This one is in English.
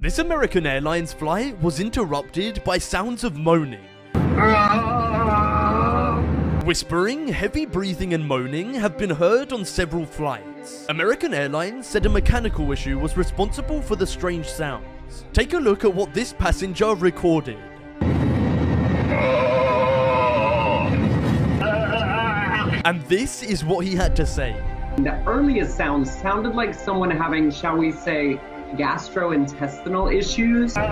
This American Airlines flight was interrupted by sounds of moaning. Whispering, heavy breathing and moaning have been heard on several flights. American Airlines said a mechanical issue was responsible for the strange sounds. Take a look at what this passenger recorded. And this is what he had to say. The earliest sounds sounded like someone having, shall we say, gastrointestinal issues.